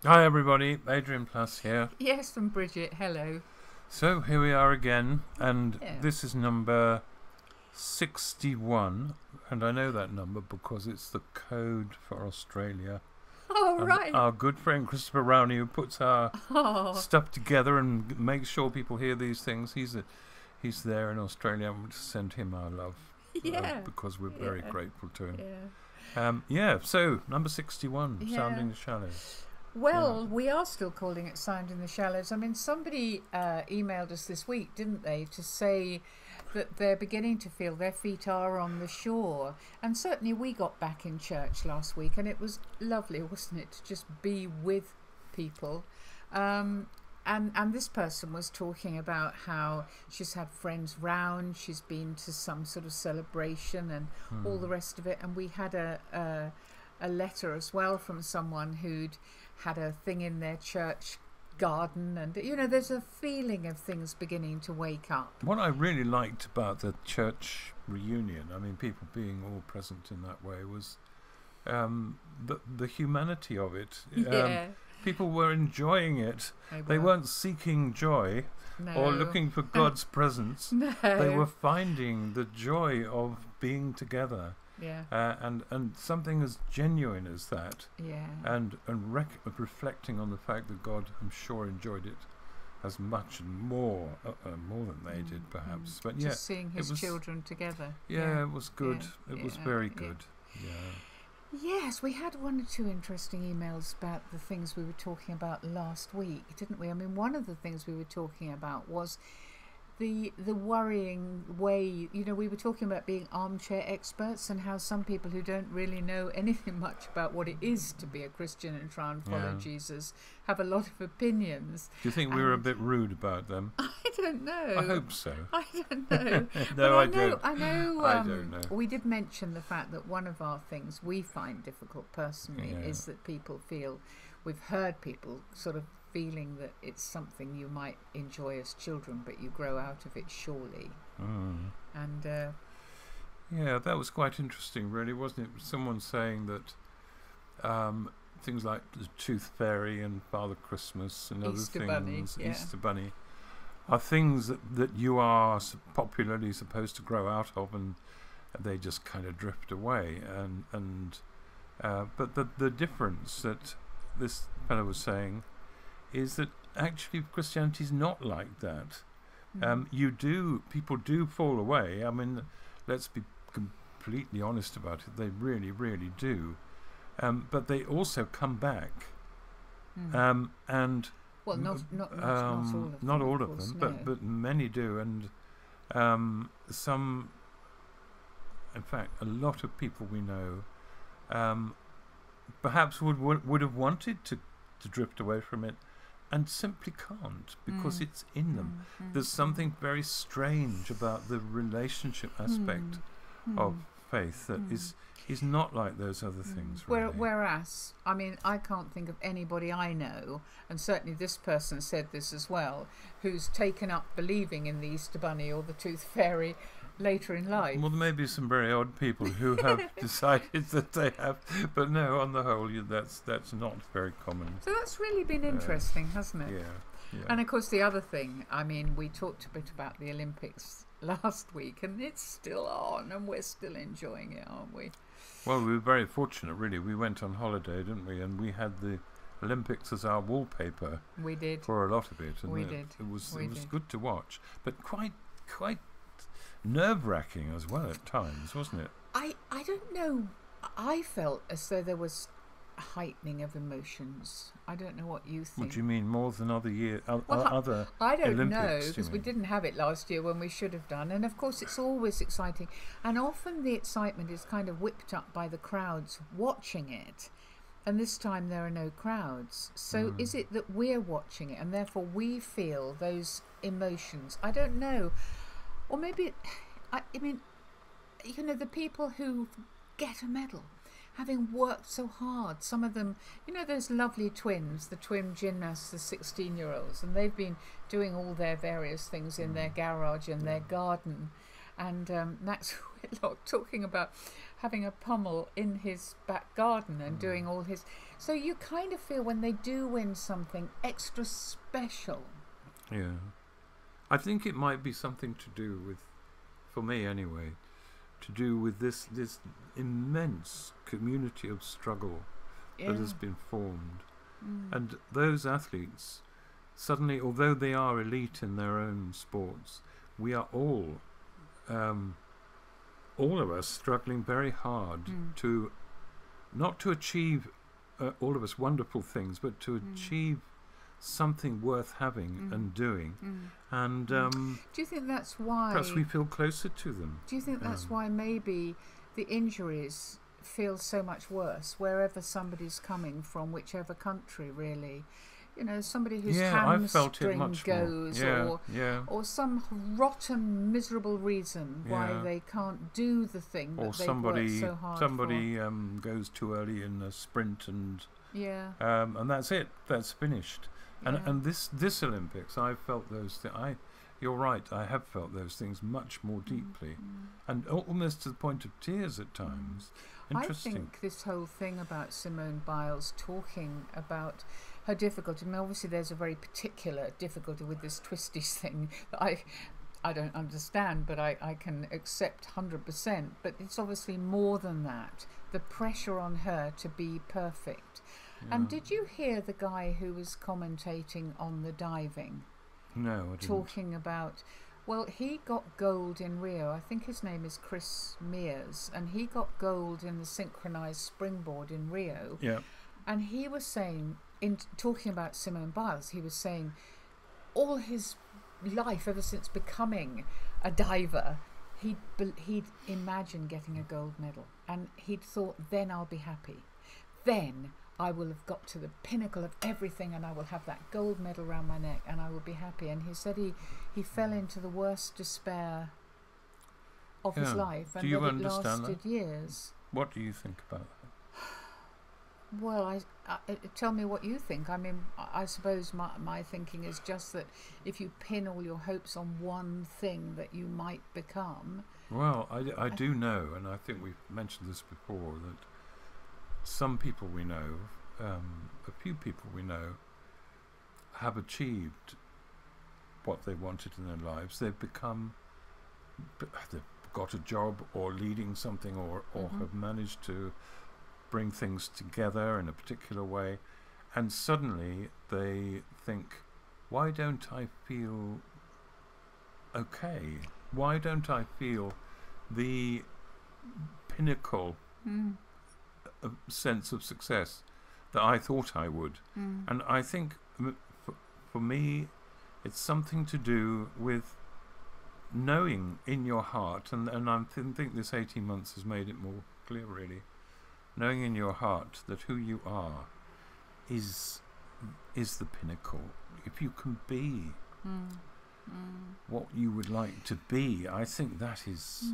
Hi everybody, Adrian Plus here. Yes, from Bridget. Hello. So here we are again, and Yeah. this is number 61, and I know that number because it's the code for Australia. Oh, And right. our good friend Christopher Rowney, who puts our Oh, stuff together and makes sure people hear these things, he's there in Australia, and we just send him our love yeah. because we're very Yeah. grateful to him. Yeah. So number 61, Yeah. Sounding the Shallows. Well, we are still calling it Sound in the Shallows. I mean, somebody emailed us this week, didn't they, to say that they're beginning to feel their feet are on the shore. And certainly we got back in church last week, and it was lovely, wasn't it, to just be with people. And this person was talking about how she's had friends round, she's been to some sort of celebration and all the rest of it. And we had a letter as well from someone who'd had a thing in their church garden, and there's a feeling of things beginning to wake up. What I really liked about the church reunion, I mean, people being all present in that way, was the humanity of it. Yeah. People were enjoying it. They were. weren't seeking joy or looking for God's presence. No. They were finding the joy of being together. Yeah. And something as genuine as that, Yeah. and reflecting on the fact that God, I'm sure, enjoyed it as much and more than they did, perhaps. But just seeing his children together. Yeah, it was good. Yeah. It was very good. Yeah. Yes, we had one or two interesting emails about the things we were talking about last week, didn't we? I mean, one of the things we were talking about was the worrying way, we were talking about being armchair experts and how some people who don't really know anything much about what it is to be a Christian and try and follow Jesus have a lot of opinions. Do you think we were a bit rude about them? I don't know. I hope so. I don't know. No, I don't. I know. I don't know. We did mention the fact that one of our things we find difficult personally is that people feel, we've heard people sort of feeling that it's something you might enjoy as children, but you grow out of it surely. And yeah, that was quite interesting, really, wasn't it? Someone saying that things like the Tooth Fairy and Father Christmas and Easter other things, Bunny, Easter Bunny, are things that you are popularly supposed to grow out of, and they just kind of drift away. But the difference that this fellow was saying is that actually Christianity is not like that. People do fall away. I mean, let's be completely honest about it. They really, really do. But they also come back. And well, not all of them. Not all of course, them, no. but many do, and some. In fact, a lot of people we know, perhaps would have wanted to drift away from it, and simply can't because it's in them. There's something very strange about the relationship aspect of faith that is not like those other things. Really. Whereas, I mean, I can't think of anybody I know, and certainly this person said this as well, who's taken up believing in the Easter Bunny or the Tooth Fairy later in life. Well, there may be some very odd people who have decided that they have, but no, on the whole, that's not very common. So that's really been interesting, hasn't it? Yeah. And of course, the other thing, I mean, we talked a bit about the Olympics last week, and it's still on, and we're still enjoying it, aren't we? Well, we were very fortunate, really. We went on holiday, didn't we? And we had the Olympics as our wallpaper. We did. For a lot of it. And It was good to watch, but quite nerve-wracking as well at times, wasn't it? I don't know. I felt as though there was a heightening of emotions. I don't know what you think. What do you mean, more than other other I don't Olympics, know, because we didn't have it last year when we should have done. And of course, it's always exciting. And often the excitement is kind of whipped up by the crowds watching it. And this time there are no crowds. So is it that we're watching it and therefore we feel those emotions? I don't know. Or maybe, I mean, the people who get a medal, having worked so hard, some of them, those lovely twins, the twin gymnasts, the 16-year-olds, and they've been doing all their various things in their garage and their garden. And Max Whitlock talking about having a pummel in his back garden and doing all his... So you kind of feel when they do win something extra special. Yeah. I think it might be something to do with, for me anyway, to do with this immense community of struggle that has been formed. And those athletes, suddenly, although they are elite in their own sports, we are all of us struggling very hard to, not to achieve all of us wonderful things, but to achieve something worth having and doing. And do you think that's why perhaps we feel closer to them? Do you think that's why maybe the injuries feel so much worse wherever somebody's coming from, whichever country, really? You know, somebody whose hamstring goes, or some rotten, miserable reason why they can't do the thing that they've worked so hard for. Goes too early in a sprint and that's it. That's finished. And this Olympics, I felt those things. You're right. I have felt those things much more deeply, and almost to the point of tears at times. Interesting. I think this whole thing about Simone Biles talking about her difficulty. I mean, obviously, there's a very particular difficulty with this twisties thing that I don't understand, but I can accept 100%. But it's obviously more than that. The pressure on her to be perfect. Yeah. And did you hear the guy who was commentating on the diving? No, I didn't. Talking about, well, he got gold in Rio. I think his name is Chris Mears, and he got gold in the synchronized springboard in Rio. Yeah. And he was saying, in talking about Simone Biles, he was saying all his life, ever since becoming a diver, he'd imagined getting a gold medal, and he'd thought, then I'll be happy. Then I will have got to the pinnacle of everything, and I will have that gold medal around my neck, and I will be happy. And he said he fell into the worst despair of his life, and that it lasted years. What do you think about that? Well, tell me what you think. I mean, I suppose my thinking is just that if you pin all your hopes on one thing that you might become... Well, I do know, and I think we've mentioned this before, that some people we know, a few people we know, have achieved what they wanted in their lives. They've got a job or leading something or have managed to bring things together in a particular way, and suddenly they think, why don't I feel okay? Why don't I feel the pinnacle sense of success that I thought I would? And I think for me it's something to do with knowing in your heart, and I think this 18 months has made it more clear, really, knowing in your heart that who you are is the pinnacle. If you can be what you would like to be, I think that is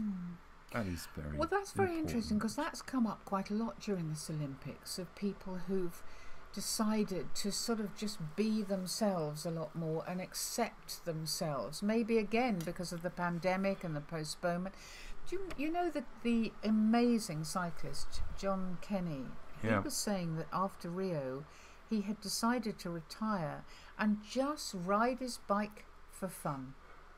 very well. That's very important. interesting, because that's come up quite a lot during this Olympics, of people who've decided to sort of just be themselves a lot more and accept themselves. Maybe again because of the pandemic and the postponement. Do you know that the amazing cyclist John Kenny, he was saying that after Rio he had decided to retire and just ride his bike for fun.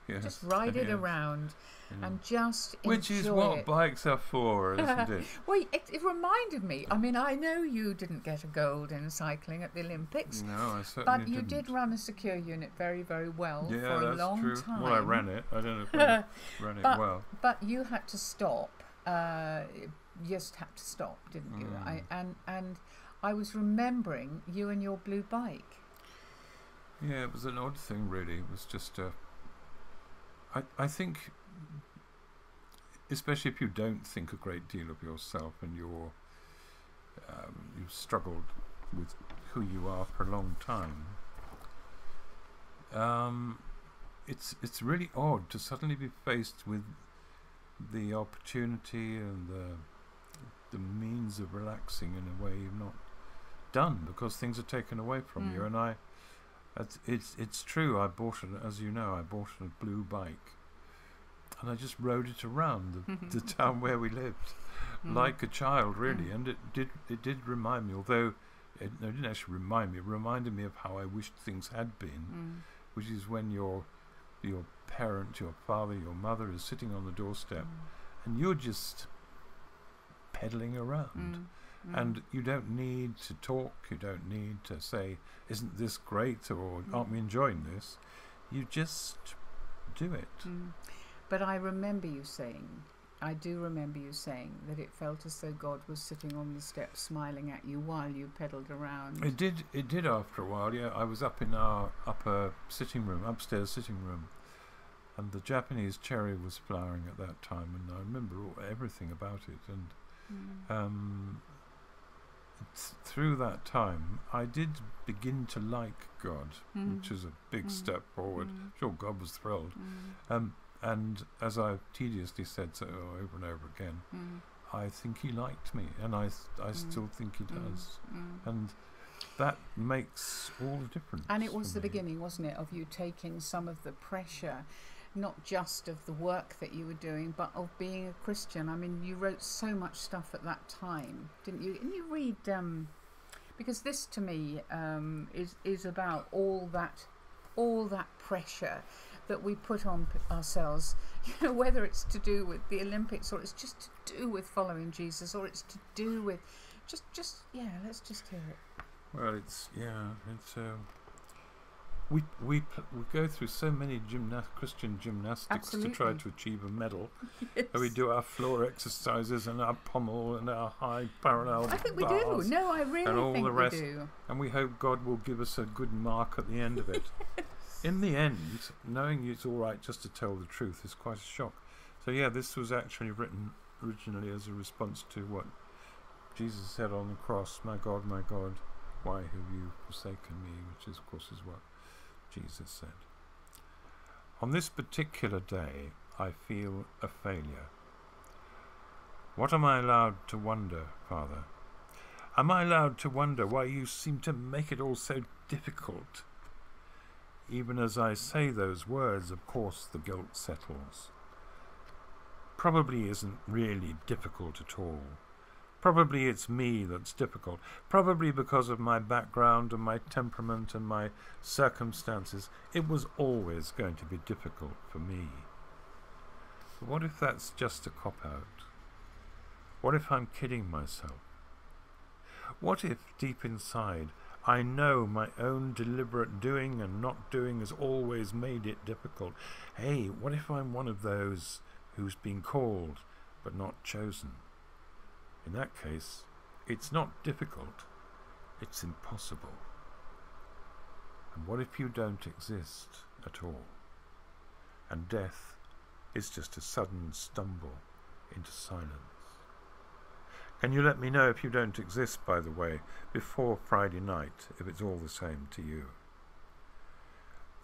Just ride it around and just enjoy Which is what bikes are for, isn't it? Well, it reminded me. I mean, I know you didn't get a gold in cycling at the Olympics. No, I certainly But you did run a secure unit very, very well for a long true. time. Well, I ran it. I don't know if I ran it well. But you had to stop. You just had to stop, didn't you? And I was remembering you and your blue bike. Yeah, it was an odd thing, really. It was just I think, especially if you don't think a great deal of yourself and you've struggled with who you are for a long time, it's really odd to suddenly be faced with the opportunity and the means of relaxing in a way you've not done, because things are taken away from you. And it's true. As you know, I bought a blue bike, and I just rode it around the town where we lived, like a child, really. And it did remind me, although it didn't actually remind me, it reminded me of how I wished things had been, which is when your parent, your father, your mother is sitting on the doorstep, and you're just pedaling around. And you don't need to talk, you don't need to say, isn't this great, or aren't we enjoying this? You just do it. But I do remember you saying that it felt as though God was sitting on the steps smiling at you while you pedalled around. It did after a while, yeah. I was up in our upstairs sitting room, and the Japanese cherry was flowering at that time, and I remember everything about it. And through that time, I did begin to like God, which is a big step forward. Sure, God was thrilled. And as I've tediously said so over and over again, I think he liked me, and I still think he does. And that makes all the difference. And it was the beginning, wasn't it, of you taking some of the pressure, not just of the work that you were doing, but of being a Christian. I mean, you wrote so much stuff at that time, didn't you? And you read, because this to me is about all that pressure that we put on ourselves, you know, whether it's to do with the Olympics, or it's just to do with following Jesus, or it's to do with just let's just hear it. Well, we go through so many Christian gymnastics Absolutely. to try to achieve a medal. Yes. We do our floor exercises and our pommel and our high parallel I think we bars do. No, I really and all think the rest. we do. And we hope God will give us a good mark at the end of it. In the end, knowing it's all right just to tell the truth is quite a shock. So yeah, this was actually written originally as a response to what Jesus said on the cross, my God, why have you forsaken me?" Which is, of course, is what Jesus said. On this particular day, I feel a failure. What am I allowed to wonder, Father? Am I allowed to wonder why you seem to make it all so difficult? Even as I say those words, of course, the guilt settles. Probably isn't really difficult at all. Probably it's me that's difficult. Probably because of my background and my temperament and my circumstances, it was always going to be difficult for me. But what if that's just a cop-out? What if I'm kidding myself? What if, deep inside, I know my own deliberate doing and not doing has always made it difficult? Hey, what if I'm one of those who's been called but not chosen? In that case, it's not difficult, it's impossible. And what if you don't exist at all? And death is just a sudden stumble into silence. Can you let me know if you don't exist, by the way, before Friday night, if it's all the same to you?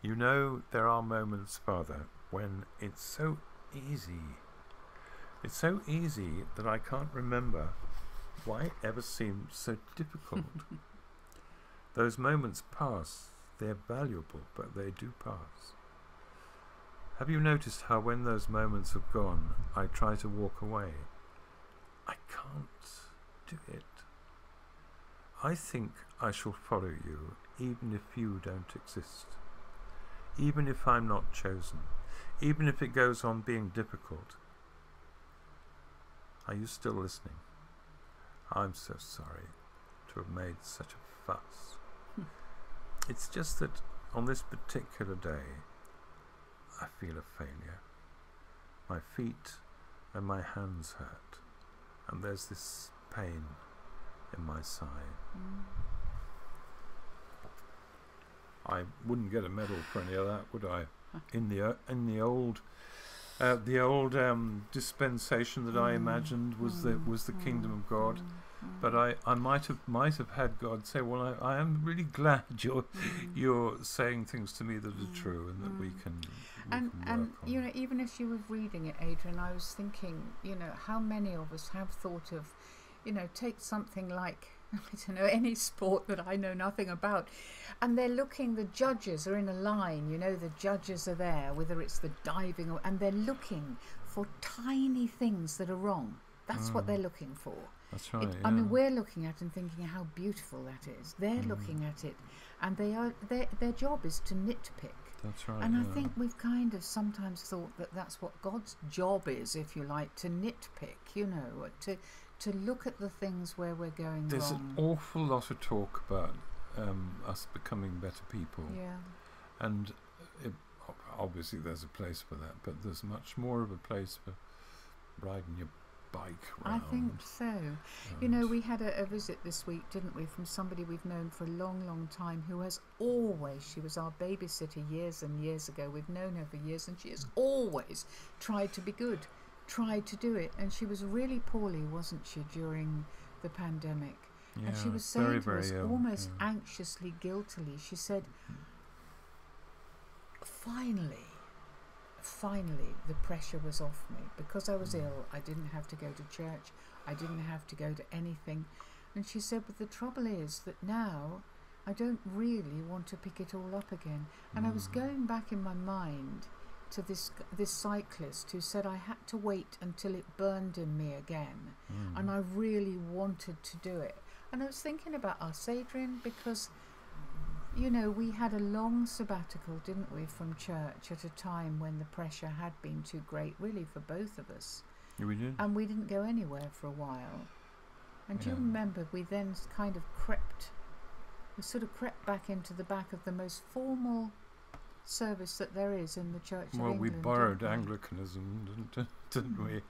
You know, there are moments, Father, when it's so easy. It's so easy that I can't remember why it ever seemed so difficult. Those moments pass. They're valuable, but they do pass. Have you noticed how when those moments have gone, I try to walk away? I can't do it. I think I shall follow you, even if you don't exist. Even if I'm not chosen. Even if it goes on being difficult. Are you still listening? I'm so sorry to have made such a fuss. It's just that on this particular day, I feel a failure. My feet and my hands hurt, and there's this pain in my side. I wouldn't get a medal for any of that, would I? In the old dispensation that I imagined was the kingdom of God, but I might have had God say, "Well, I am really glad you're saying things to me that are true, and that we can work on." You know, even as you were reading it, Adrian, I was thinking, you know, how many of us have thought of, you know, take something like I don't know, any sport that I know nothing about. And they're looking, the judges are in a line, you know, the judges are there, whether it's the diving and they're looking for tiny things that are wrong. That's what they're looking for. That's right. I mean, we're looking at it and thinking how beautiful that is. They're looking at it, and their job is to nitpick. That's right. And I think we've kind of sometimes thought that that's what God's job is, if you like, to nitpick, you know, to look at the things where we're going There's wrong. an awful lot of talk about us becoming better people. Yeah. And obviously there's a place for that, but there's much more of a place for riding your bike around. I think so. You know, we had a visit this week, didn't we, from somebody we've known for a long, long time, who has always, she was our babysitter years and years ago, we've known her for years, and she has always tried to be good, tried to do it, and she was really poorly, wasn't she, during the pandemic? Yeah, and she was saying very, to us, very ill, almost anxiously, guiltily, she said, finally the pressure was off me. Because I was ill, I didn't have to go to church, I didn't have to go to anything. And she said, but the trouble is that now I don't really want to pick it all up again. And I was going back in my mind to this cyclist who said I had to wait until it burned in me again, and I really wanted to do it. And I was thinking about us, Adrian, because, you know, we had a long sabbatical, didn't we, from church at a time when the pressure had been too great, really, for both of us. Yeah, we did. And we didn't go anywhere for a while. And do you remember, we then kind of sort of crept back into the back of the most formal service that there is in the Church of England. Well, we borrowed Anglicanism, didn't we?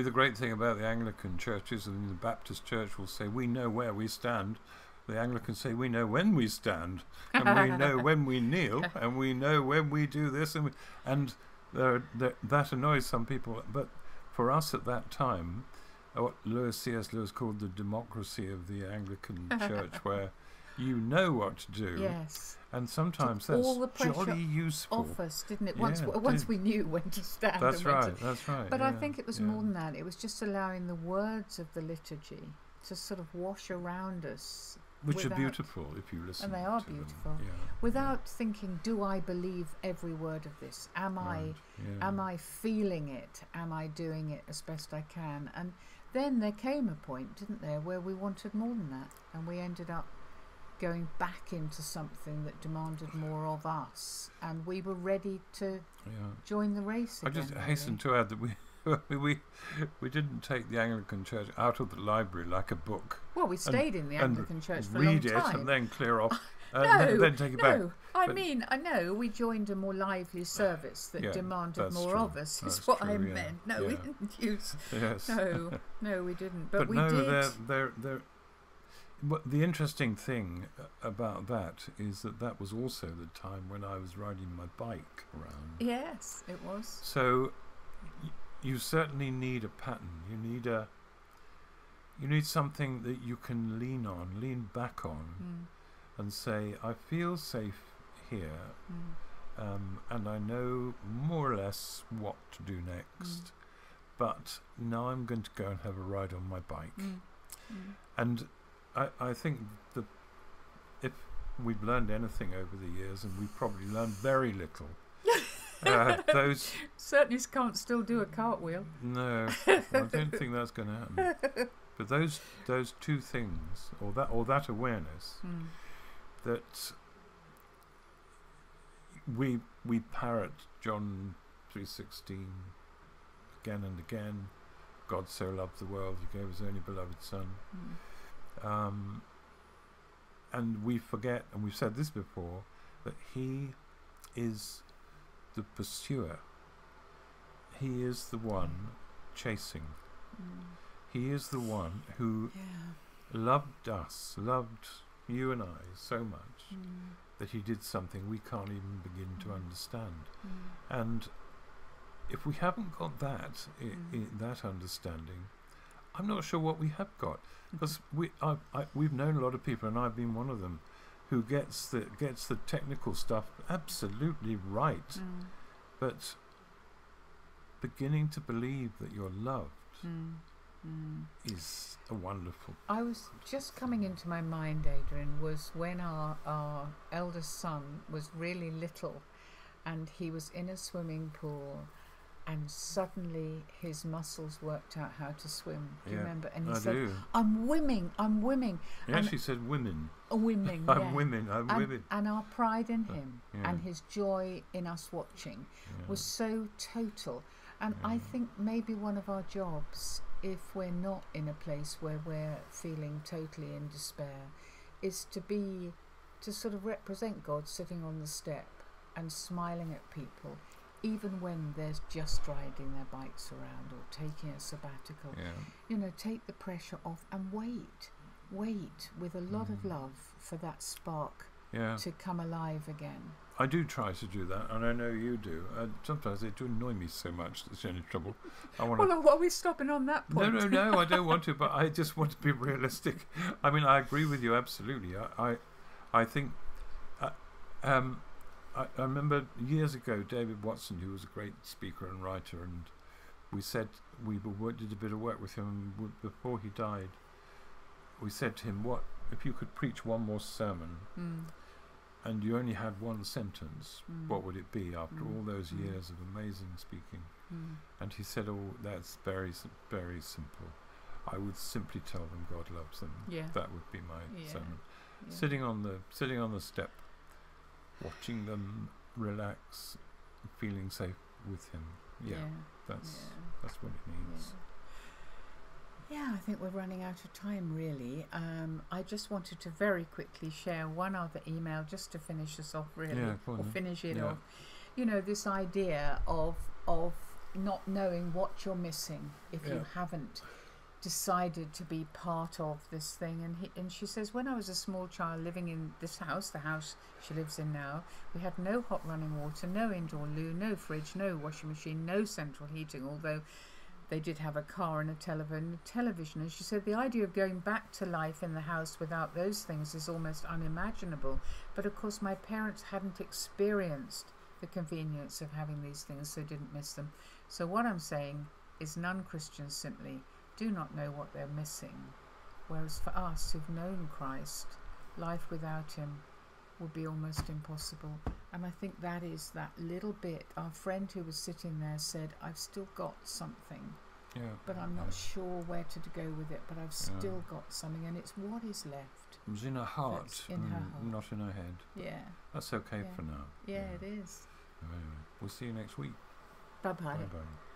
The great thing about the Anglican churches, and the Baptist church will say, we know where we stand. The Anglicans say, we know when we stand, and we know when we kneel, and we know when we do this, and that annoys some people. But for us at that time, what C.S. Lewis called the democracy of the Anglican church, where you know what to do. Yes. And sometimes Took all the that's pressure jolly useful. off us, didn't it? Yeah, Once we knew when to stand. That's and when right, to, that's right. But yeah, I think it was more than that. It was just allowing the words of the liturgy to sort of wash around us. Which are beautiful if you listen to them. And they are beautiful. Yeah, without thinking, do I believe every word of this? Am I feeling it? Am I doing it as best I can? And then there came a point, didn't there, where we wanted more than that, and we ended up going back into something that demanded more of us, and we were ready to join the race again. I just hasten to add that we didn't take the Anglican Church out of the library like a book. Well, we stayed in the Anglican Church for a long read time. it and then clear off, then take it back. I know we joined a more lively service that demanded more of us. Is what I meant. No, we didn't use. Yes. No, we didn't. But we no, did. The interesting thing about that is that was also the time when I was riding my bike around. Yes, it was. So you certainly need a pattern. You need something that you can lean back on, and say, I feel safe here, and I know more or less what to do next, but now I'm going to go and have a ride on my bike. And I think that if we've learned anything over the years, and we've probably learned very little, those certainly can't still do a cartwheel. No, I don't think that's going to happen. But those two things, or that awareness, that we parrot John 3:16 again and again. God so loved the world, He gave His only beloved Son. And we forget, and we've said this before, that He is the pursuer. He is the one chasing. He is the one who loved us, loved you and I so much that He did something we can't even begin to understand. And if we haven't got that, that understanding, I'm not sure what we have got. Because we've known a lot of people, and I've been one of them, who gets the technical stuff absolutely right, but beginning to believe that you're loved is a wonderful. I was just coming into my mind, Adrian, was when our eldest son was really little and he was in a swimming pool and suddenly his muscles worked out how to swim. Do you remember? And he said, I'm swimming. He actually said women. Women, I'm women. And our pride in him and his joy in us watching was so total. And I think maybe one of our jobs, if we're not in a place where we're feeling totally in despair, is to sort of represent God sitting on the step and smiling at people, even when they're just riding their bikes around or taking a sabbatical. You know, take the pressure off and wait with a lot of love for that spark to come alive again. I do try to do that, and I know you do. Sometimes they do annoy me so much that's the only trouble. Well, are we stopping on that point? No, I don't want to, but I just want to be realistic. I mean, I agree with you absolutely. I think... I remember years ago, David Watson, who was a great speaker and writer, and we said did a bit of work with him before he died. We said to him, "What if you could preach one more sermon, and you only had one sentence? What would it be after all those years of amazing speaking?" And he said, "Oh, that's very, very simple. I would simply tell them God loves them. That would be my sermon. Sitting on the step, watching them relax, feeling safe with him. That's what it means." I think we're running out of time, really. I just wanted to very quickly share one other email just to finish us off, really, or finish it off. You know, this idea of not knowing what you're missing if you haven't decided to be part of this thing. And she says, when I was a small child living in this house, the house she lives in now, we had no hot running water, no indoor loo, no fridge, no washing machine, no central heating, although they did have a car and a television. And she said the idea of going back to life in the house without those things is almost unimaginable. But of course my parents hadn't experienced the convenience of having these things, so didn't miss them. So what I'm saying is non-Christians simply do not know what they're missing, whereas for us who've known Christ, life without him would be almost impossible. And I think that is that little bit. Our friend who was sitting there said, I've still got something, but I'm not sure where to go with it, but I've still got something, and it's what is left. It was in her heart, not in her head. That's okay for now. It is. Anyway, we'll see you next week. Bye-bye. Bye-bye.